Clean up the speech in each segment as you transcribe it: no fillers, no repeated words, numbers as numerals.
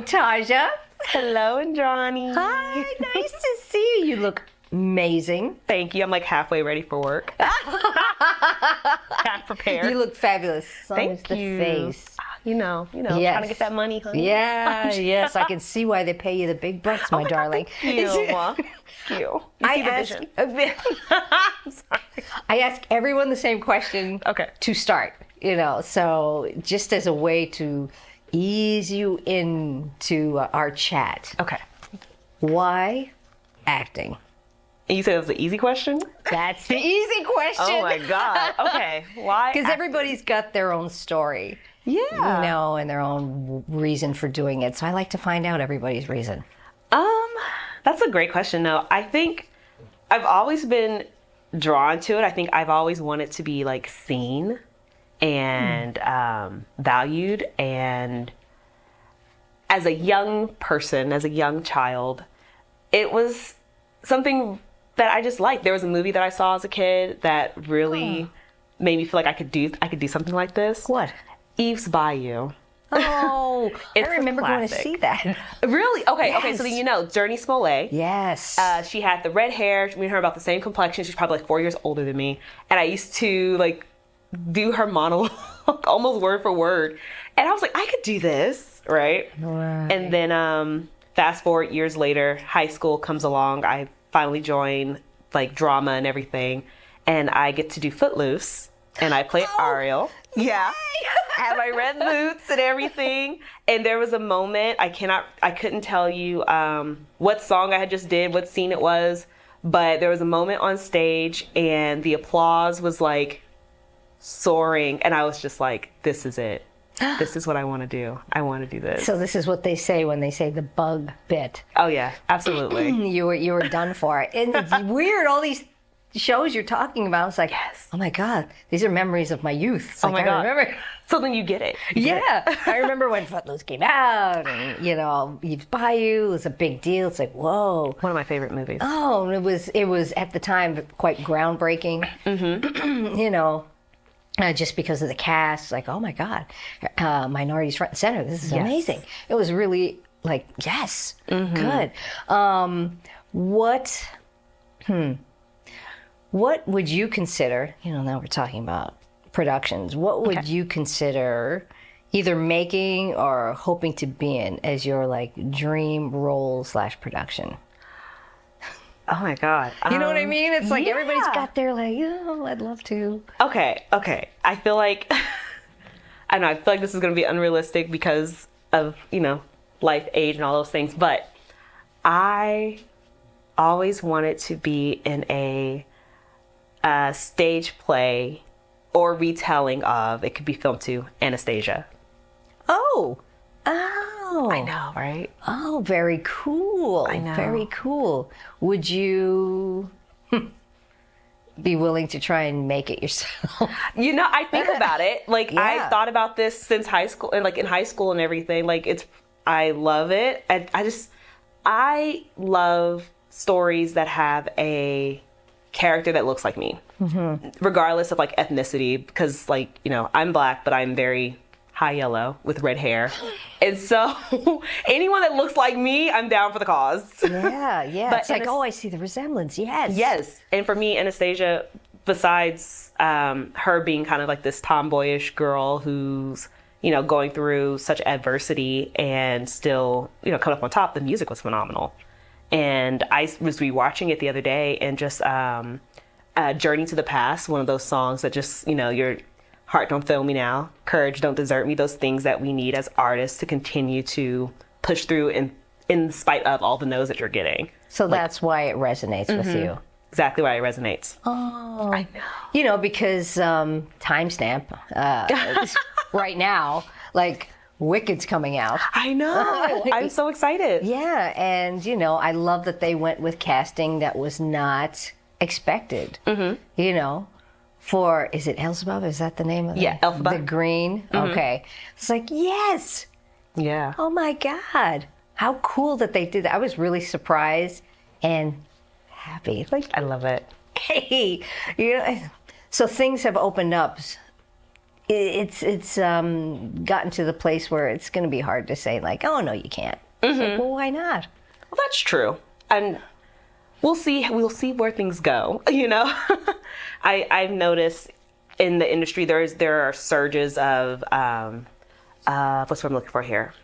Taja. Hello, Indrani. Hi, nice to see you. You look amazing. Thank you. I'm like halfway ready for work. Half prepared. You look fabulous. As long as Thank the you. face. You know, Yes. trying to get that money, honey. Yeah, yes, I can see why they pay you the big bucks, my darling. Thank you. Thank you. You see the vision. I'm sorry. I ask everyone the same question Okay. to start, so just as a way to ease you into our chat. Okay. Why acting? And you said it was an easy question? That's the easy question. Oh my God. Okay. Why? Because everybody's got their own story. Yeah. And their own reason for doing it. So I like to find out everybody's reason. That's a great question. No, I think I've always been drawn to it. I think I've always wanted to be like seen and valued. And as a young person, as a young child, it was something that I just liked. There was a movie that I saw as a kid that really made me feel like I could do something like this. What? Eve's Bayou. Oh, I It's a remember going to classic. see that. Really? Okay, Yes. okay, so then Journey Smollett. Yes. She had the red hair. Me and her about the same complexion. She's probably like 4 years older than me. And I used to like do her monologue almost word for word. And I was like, I could do this, right? Right. And then fast forward years later, high school comes along. I finally join like drama and everything. And I get to do Footloose. And I play Ariel. Yeah. Had my red boots and everything. And there was a moment, I couldn't tell you what song I had just did, what scene it was, but there was a moment on stage and the applause was like soaring. And I was just like, this is it. This is what I want to do. I want to do this. So this is what they say when they say the bug bit. Oh yeah, absolutely. You were done for. And it's weird, all these shows you're talking about. It's like, Yes. oh my God, these are memories of my youth. It's Oh like, my God. I remember. So then you get it. You get it. Yeah, I remember when Footloose came out, and Eve's Bayou was a big deal. It's like, whoa. One of my favorite movies. Oh, and it was at the time quite groundbreaking. Mm-hmm. Just because of the cast, like, oh my God, minorities front and center. This is Yes. amazing. It was really like, yes, good. What would you consider? Now we're talking about productions. What would you consider either making or hoping to be in as your like dream role / production? Oh my God. You know what I mean? It's like yeah. everybody's got their like, I'd love to. Okay. I feel like I don't know. I feel like this is going to be unrealistic because of life, age, and all those things. But I always wanted to be in a stage play or retelling of. It could be filmed too. Anastasia. Oh. I know, right? Oh, very cool. I know. Very cool. Would you be willing to try and make it yourself? I think about it. Like Yeah. I've thought about this since high school and like in high school and everything. Like I love it. I love stories that have a character that looks like me, regardless of like ethnicity, because like, I'm Black, but I'm very high yellow with red hair. And so anyone that looks like me, I'm down for the cause. Yeah. But It's like, I see the resemblance. Yes. Yes. And for me, Anastasia, besides her being kind of like this tomboyish girl who's, going through such adversity and still, coming up on top, the music was phenomenal. And I was rewatching it the other day and just Journey to the Past, one of those songs that just, your heart don't fail me now, courage don't desert me, those things that we need as artists to continue to push through in spite of all the no's that you're getting. So that's why it resonates with you. Exactly why it resonates. Oh. I know. Because timestamp right now, like Wicked's coming out. I know. I'm so excited. Yeah, and I love that they went with casting that was not expected. For, is it Elzebub? Is that the name of it? Yeah, Elphaba. The green? Okay. It's like, yes! Yeah. Oh my God. How cool that they did that. I was really surprised and happy. Like, I love it. hey, so things have opened up it's gotten to the place where it's going to be hard to say like, oh no, you can't. It's like, well, why not? Well, that's true. And we'll see where things go. You know, I've noticed in the industry there are surges of what's what I'm looking for here,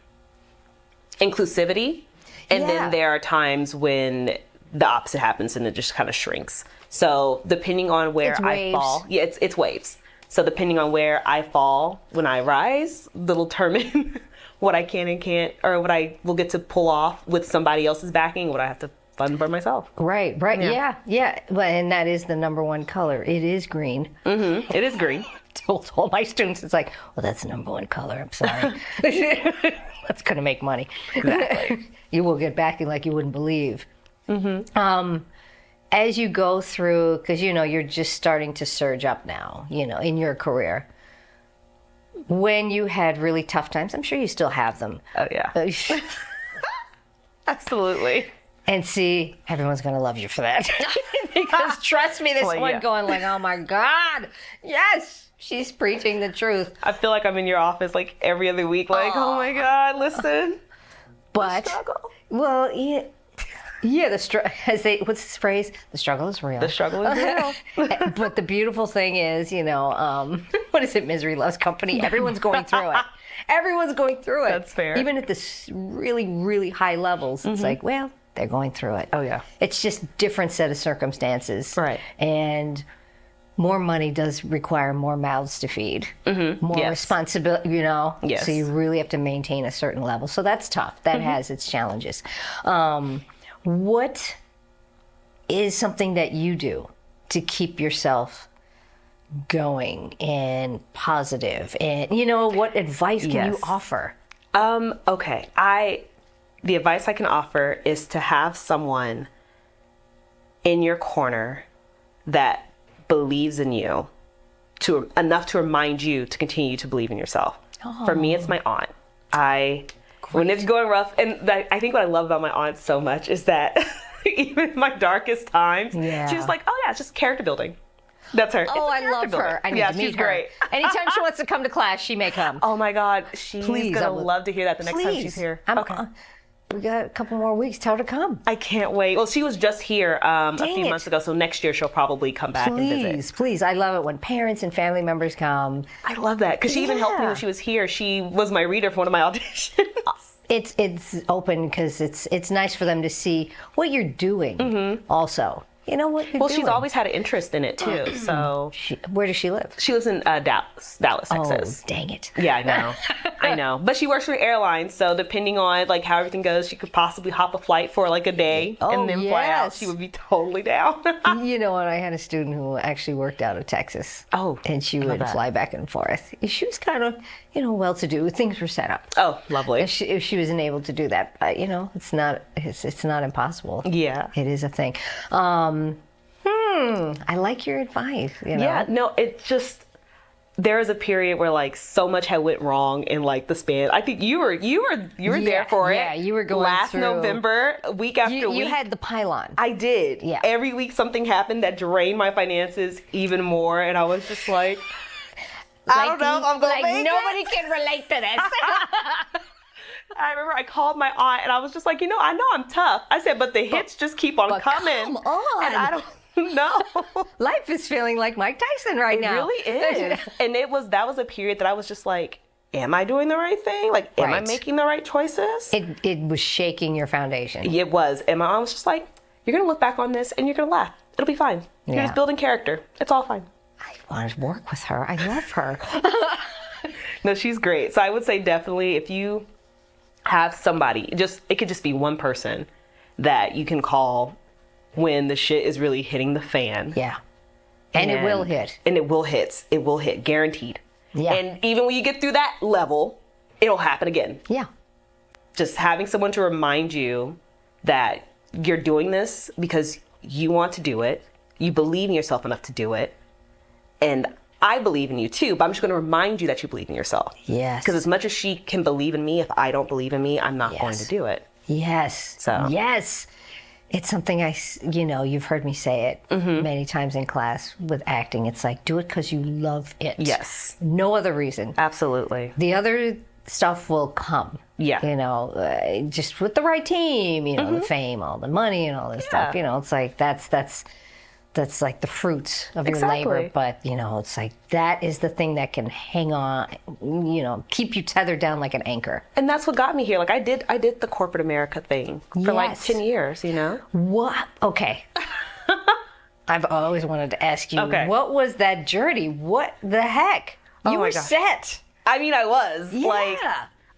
inclusivity, and then there are times when the opposite happens and it just kind of shrinks. So depending on where I fall, it's waves. So depending on where I fall when I rise, that'll determine what I can and can't, or what I will get to pull off with somebody else's backing, what I have to fund for myself. Right. Yeah. Well, and that is the number one color. It is green. Mm-hmm. It is green. Told all my students, it's like, well, that's the number one color. I'm sorry. That's going to make money. Exactly. You will get backing like you wouldn't believe. Mm-hmm. As you go through, because you're just starting to surge up now, in your career. When you had really tough times, I'm sure you still have them. Oh yeah. Absolutely. And see, everyone's going to love you for that. Because trust me, this one going like, oh my God, yes, she's preaching the truth. I feel like I'm in your office like every other week, like, oh my God, listen. But, well, yeah, what's this phrase? The struggle is real. The struggle is real. But the beautiful thing is, what is it? Misery loves company. Everyone's going through it. Everyone's going through it. That's fair. Even at this really, really high levels, it's like, well, they're going through it. Oh yeah. It's just different set of circumstances. Right. And more money does require more mouths to feed. Mm-hmm. More responsibility, Yes. So you really have to maintain a certain level. So that's tough. That has its challenges. What is something that you do to keep yourself going and positive? And, what advice can you offer? Okay. The advice I can offer is to have someone in your corner that believes in you enough to remind you to continue to believe in yourself. Oh. For me, it's my aunt. When it's going rough, and I think what I love about my aunt so much is that even in my darkest times, she's like, oh yeah, it's just character building. That's her. Oh, I love her. I need to meet she's her. Great. Anytime she wants to come to class, she may come. Oh my God, she's gonna love to hear that the next time she's here. Okay. We got a couple more weeks. Tell her to come. I can't wait. Well, she was just here a few months ago, so next year she'll probably come back and visit. Please. I love it when parents and family members come. I love that, because she even helped me when she was here. She was my reader for one of my auditions. It's open because it's nice for them to see what you're doing also. You know what you're doing. She's always had an interest in it too. So where does she live? She lives in Dallas, Texas. Oh, dang it. Yeah, I know. I know. But she works for airlines, so depending on like how everything goes, she could possibly hop a flight for like a day and then fly out. She would be totally down. You know what? I had a student who actually worked out of Texas. Oh, and she would fly back and forth. She was kind of, well-to-do. Things were set up. Oh, lovely. If she was enabled to do that, it's not impossible. Yeah, it is a thing. I like your advice. Yeah, no, it's just there was a period where like so much had went wrong in like the span. I think you were there for it. Yeah, you were going last through. November, week after week. You had the pylon. I did. Yeah. Every week something happened that drained my finances even more, and I was just like, I don't know if I'm gonna make nobody can relate to this. I remember I called my aunt and I was just like, I know I'm tough. I said, but the hits just keep on coming. Come on. And I don't know. Life is feeling like Mike Tyson right now. It really is. And that was a period that I was just like, am I doing the right thing? Like, am I making the right choices? It was shaking your foundation. It was. And my aunt was just like, you're going to look back on this and you're going to laugh. It'll be fine. You're just building character. It's all fine. I want to work with her. I love her. No, she's great. So I would say definitely if you have somebody, it could just be one person that you can call when the shit is really hitting the fan. Yeah. And it will hit. And it will hit. It will hit. Guaranteed. Yeah. And even when you get through that level, it'll happen again. Yeah. Just having someone to remind you that you're doing this because you want to do it. You believe in yourself enough to do it. And I believe in you too, but I'm just going to remind you that you believe in yourself. Yes. Because as much as she can believe in me, if I don't believe in me, I'm not going to do it. Yes. So. Yes. It's something you've heard me say it many times in class with acting. It's like, do it because you love it. Yes. No other reason. Absolutely. The other stuff will come. Yeah. Just with the right team, the fame, all the money and all this stuff. It's like, that's like the fruits of your labor. But, it's like, that is the thing that can hang on, keep you tethered down like an anchor. And that's what got me here. Like I did the corporate America thing for like 10 years, What? Okay. I've always wanted to ask you, what was that journey? What the heck? You were set. I mean, I was. Yeah. Like,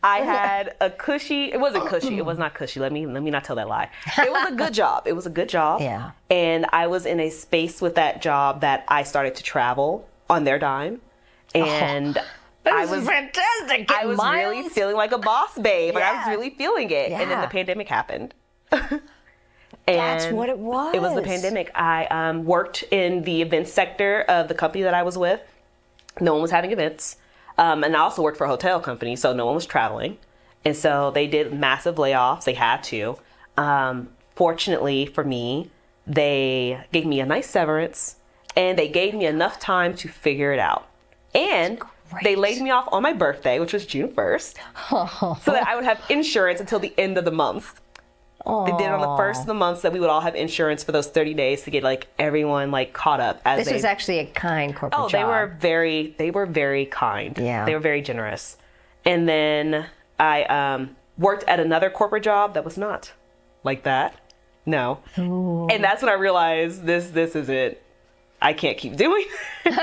I had a cushy. It wasn't cushy. It was not cushy. Let me not tell that lie. It was a good job. It was a good job. Yeah. And I was in a space with that job that I started to travel on their dime, and I was fantastic. I was really feeling like a boss babe. Like I was really feeling it, and then the pandemic happened. That's what it was. It was the pandemic. I worked in the events sector of the company that I was with. No one was having events. And I also worked for a hotel company, so no one was traveling. And so they did massive layoffs. They had to. Fortunately for me, they gave me a nice severance, and they gave me enough time to figure it out. And they laid me off on my birthday, which was June 1st, so that I would have insurance until the end of the month. They did it on the first of the month, so that we would all have insurance for those 30 days to get like everyone like caught up. This was actually a kind corporate job. They were very kind. Yeah. They were very generous. And then I worked at another corporate job that was not like that. No. Ooh. And that's when I realized this isn't, I can't keep doing this.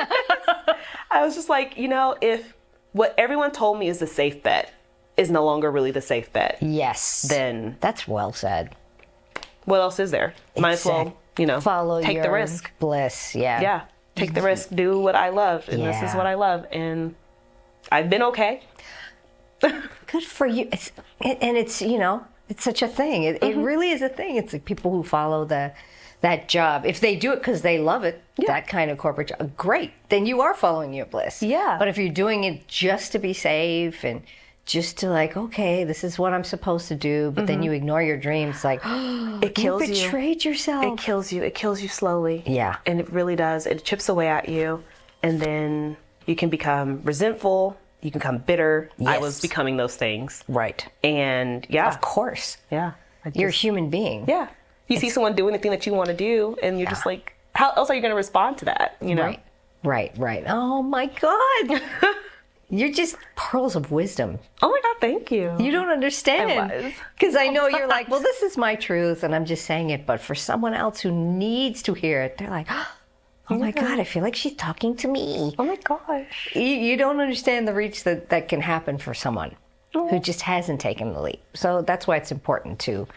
I was just like, if what everyone told me is the safe bet is no longer really the safe bet. Yes. Then that's well said. What else is there? Might as well, follow take your the risk. Bliss. Yeah. Yeah. Take the risk. Do what I love, and this is what I love, and I've been okay. Good for you. It's such a thing. It really is a thing. It's like people who follow that job. If they do it because they love it, that kind of corporate job, great. Then you are following your bliss. Yeah. But if you're doing it just to be safe and just to like, okay, this is what I'm supposed to do, but then you ignore your dreams, like, it kills you. You betrayed yourself. It kills you. It kills you slowly. Yeah. And it really does. It chips away at you. And then you can become resentful. You can become bitter. Yes. I was becoming those things. Right. And Of course. Yeah. You're a human being. Yeah. You see someone doing the thing that you want to do, and you're just like, how else are you going to respond to that? Right. Oh my God. You're just pearls of wisdom. Oh my God, thank you. You don't understand. I was. Because I know you're like, well, this is my truth and I'm just saying it. But for someone else who needs to hear it, they're like, oh my God, I feel like she's talking to me. Oh my gosh. You don't understand the reach that can happen for someone who just hasn't taken the leap. So that's why it's important to,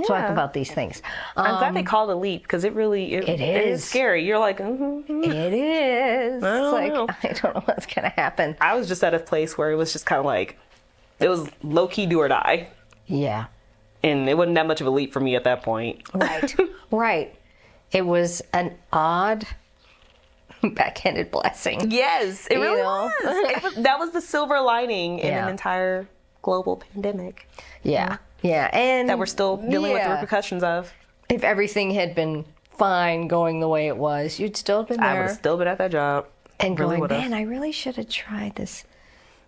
talk about these things. I'm glad they call it a leap, because it is scary. You're like, It is. I don't know. I don't know what's going to happen. I was just at a place where it was just kind of like, it was low key do or die. Yeah. And it wasn't that much of a leap for me at that point. Right. It was an odd backhanded blessing. Yes, it really was. That was the silver lining in an entire global pandemic. Yeah. Yeah, and that we're still dealing with the repercussions of. If everything had been fine going the way it was, you'd still been there. I would have still been at that job. And really going, man, I really should have tried this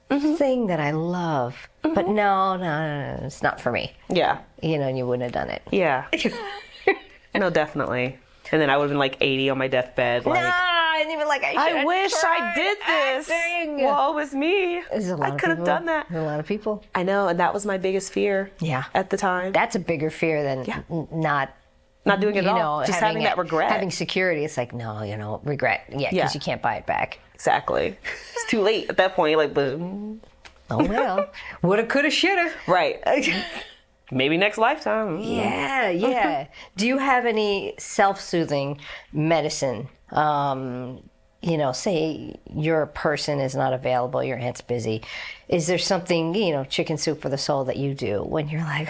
thing that I love. But no, it's not for me. Yeah. And you wouldn't have done it. Yeah. No, definitely. And then I would have been like 80 on my deathbed. Like, I didn't even I wish I did this. Acting. Woe is me. I could have done that. There's a lot of people. I know, and that was my biggest fear. Yeah. At the time. That's a bigger fear than not doing it at all. Just having that regret. Having security. It's like, no, regret. Yeah, because you can't buy it back. Exactly. It's too late at that point. Like, boom. Oh, well. Woulda, coulda, shoulda. Right. Maybe next lifetime. Yeah. Do you have any self-soothing medicine? Say your person is not available, your aunt's busy. Is there something, chicken soup for the soul that you do when you're like,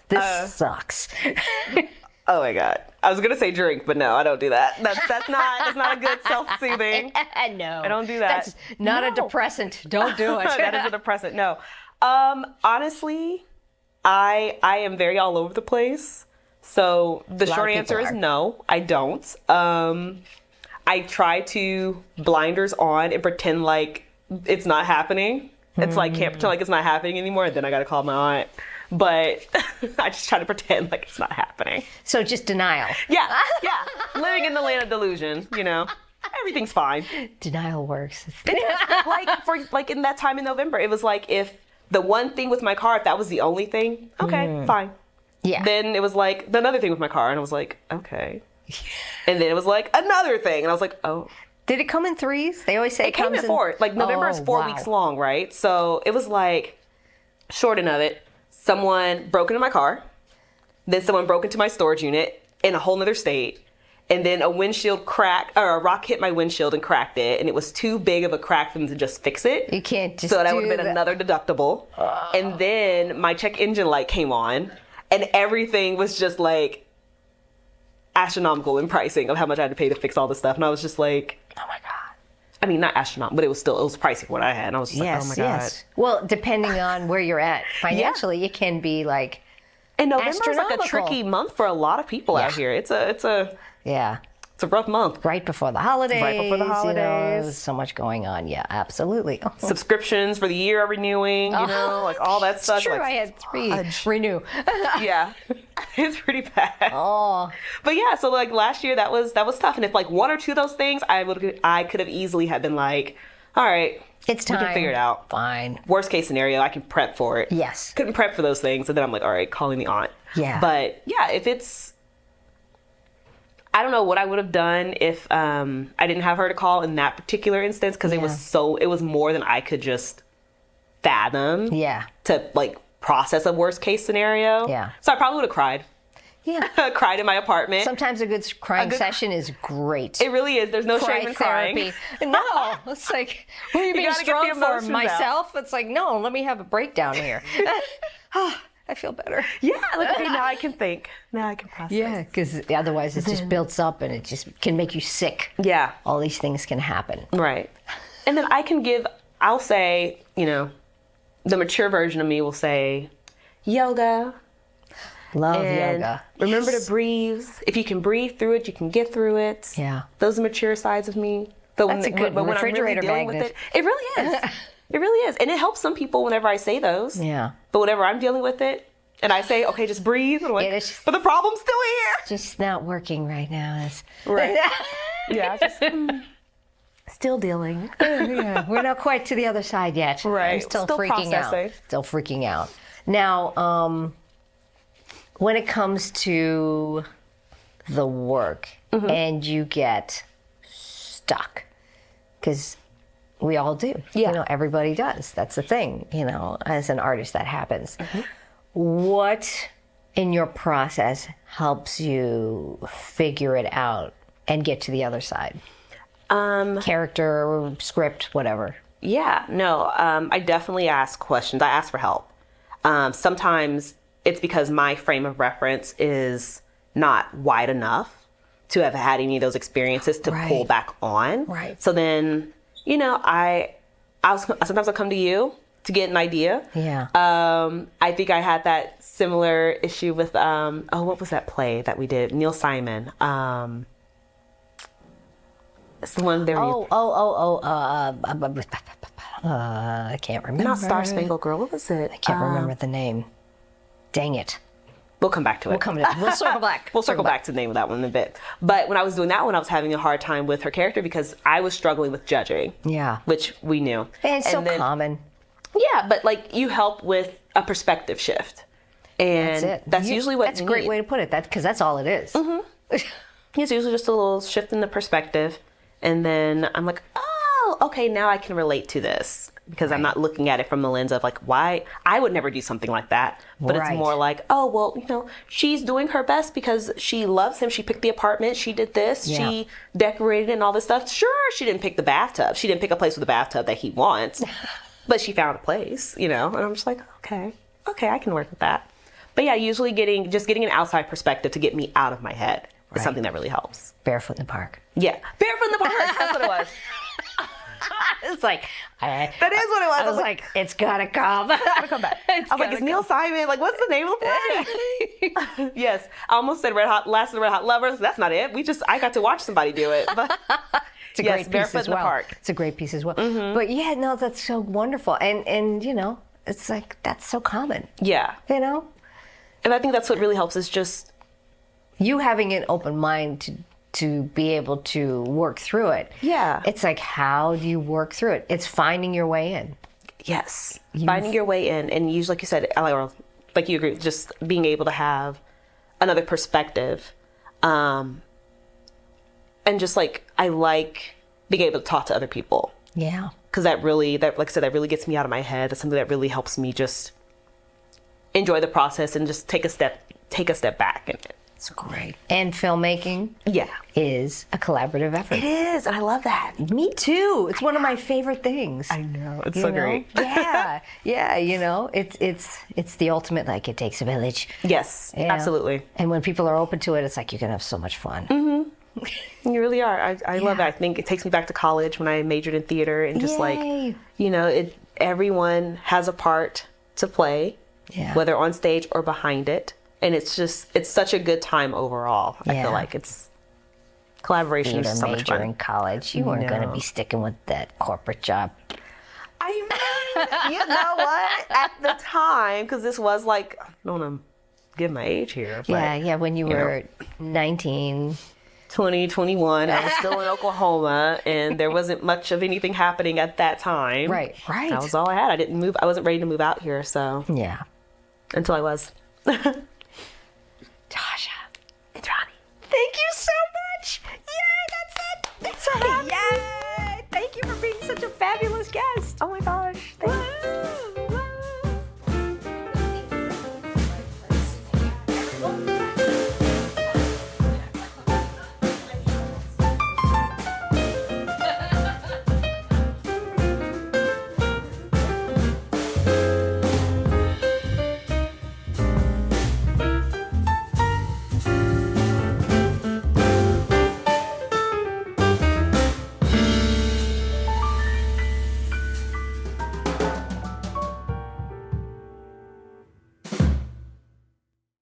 this sucks? Oh my God. I was gonna say drink, but no, I don't do that. That's not a good self-soothing. No. I don't do that. That's not a depressant. Don't do it. That is a depressant. No. Honestly, I am very all over the place. So the short answer is no, I don't. I try to blinders on and pretend like it's not happening. It's like, can't pretend like it's not happening anymore. And then I got to call my aunt. But I just try to pretend like it's not happening. So just denial. Yeah. Living in the land of delusion, everything's fine. Denial works. Like in that time in November, it was like if the one thing with my car, if that was the only thing, okay, fine. Yeah. Then it was like the another thing with my car, and I was like, okay. And then it was like another thing, and I was like, oh. Did it come in threes? They always say it came in 4. Like November is 4 weeks long, right? So it was like, short end of it, someone broke into my car, then someone broke into my storage unit in a whole nother state, and then a windshield crack, or a rock hit my windshield and cracked it, and it was too big of a crack for them to just fix it. You can't just So that would have been another deductible. And then my check engine light came on, and everything was just like astronomical in pricing of how much I had to pay to fix all this stuff. And I was just like, oh my God. I mean, not astronomical, but it was pricey for what I had. And I was just like, oh my God. Well, depending on where you're at financially, it can be like and November is like a tricky month for a lot of people out here. It's a rough month. Right before the holidays. There's so much going on. Yeah, absolutely. Subscriptions for the year are renewing, like all that stuff. It's true, like, I had 3 renew. Yeah, it's pretty bad. Oh. But yeah, so like last year that was tough. And if like one or two of those things, I could have easily have been like, all right, it's time. We can figure it out. Fine. Worst case scenario, I can prep for it. Yes. Couldn't prep for those things. And then I'm like, all right, calling the aunt. Yeah. But yeah, if it's, I don't know what I would have done if I didn't have her to call in that particular instance, because it was more than I could just fathom. Yeah. To like process a worst case scenario. Yeah. So I probably would have cried. Yeah. Cried in my apartment. Sometimes a good crying session is great. It really is. There's no shame in crying. No. It's like, who are you being strong for? Myself? It's like, no, let me have a breakdown here. I feel better. Yeah, like, okay, now I can think. Now I can process. Yeah, because otherwise it just builds up and it just can make you sick. Yeah. All these things can happen. Right. And then I'll say, the mature version of me will say, yoga. Love yoga. Remember to breathe. If you can breathe through it, you can get through it. Yeah. Those are mature sides of me. That's a good refrigerator magnet. It really is. It really is. And it helps some people whenever I say those. Yeah. But whenever I'm dealing with it, and I say, okay, just breathe. I'm like, but the problem's still here. Just not working right now. Right. Yeah. Just, still dealing. Yeah. We're not quite to the other side yet. Right. I'm still freaking processing. out. Still freaking out. Now, when it comes to the work and you get stuck, because we all do. Yeah. Everybody does. That's the thing. As an artist, that happens. What in your process helps you figure it out and get to the other side? Character, script, whatever. Yeah. No, I definitely ask questions. I ask for help. Sometimes it's because my frame of reference is not wide enough to have had any of those experiences to pull back on. Right. So then, sometimes I'll come to you to get an idea. Yeah. I think I had that similar issue with, what was that play that we did? Neil Simon. It's the one there. I can't remember. Not Star Spangled Girl. What was it? I can't remember the name. Dang it. We'll come back to it. We'll circle back. We'll circle back to the name of that one in a bit. But when I was doing that one, I was having a hard time with her character because I was struggling with judging. Yeah. Which we knew. And it's so common. Yeah, but like you help with a perspective shift. And that's it. That's usually what That's a great way to put it. Because that's all it is. It's usually just a little shift in the perspective. And then I'm like, oh, okay, now I can relate to this. Because I'm not looking at it from the lens of like, why I would never do something like that. But it's more like, oh, well, she's doing her best because she loves him. She picked the apartment. She did this. Yeah. She decorated and all this stuff. Sure, she didn't pick the bathtub. She didn't pick a place with a bathtub that he wants. But she found a place, And I'm just like, okay, I can work with that. But yeah, usually getting an outside perspective to get me out of my head is something that really helps. Barefoot in the park. Yeah. Barefoot in the park. That's what it was. It's like, That is what it was. I was like, it's gotta come. It's gotta come back. I was like, it's Neil Simon. Like, what's the name of the play? Yes. I almost said Last of the Red Hot Lovers. That's not it. I got to watch somebody do it. But It's a great piece as well. Park. It's a great piece as well. But yeah, no, that's so wonderful. And you know, it's like, that's so common. Yeah. You know? And I think that's what really helps is just you having an open mind to be able to work through it. Yeah. It's like, how do you work through it? It's finding your way in. Yes. Finding your way in. And usually, like you said, or like you agree, just being able to have another perspective. And just like, I like being able to talk to other people. Yeah. Because like I said, that really gets me out of my head. That's something that really helps me just enjoy the process and just take a step back in it. It's great. And filmmaking is a collaborative effort. It is, and I love that. Me too. It's one of my favorite things. I know. It's so great. Yeah. Yeah, you know, it's the ultimate, like, it takes a village. Yes, You know? absolutely. And when people are open to it, it's like you can have so much fun. You really are. I love it. I think it takes me back to college when I majored in theater and just like, you know, everyone has a part to play, whether on stage or behind it. And it's such a good time overall. I feel like collaboration is so much fun. In college, you weren't going to be sticking with that corporate job. I mean, you know what? At the time, because this was like, I don't want to give my age here. But, when you were 19. 20, 21, I was still in Oklahoma, and there wasn't much of anything happening at that time. Right. That was all I had. I wasn't ready to move out here, so. Yeah. Until I was. Taja. Indrani. Thank you so much. Yay, that's it. It's a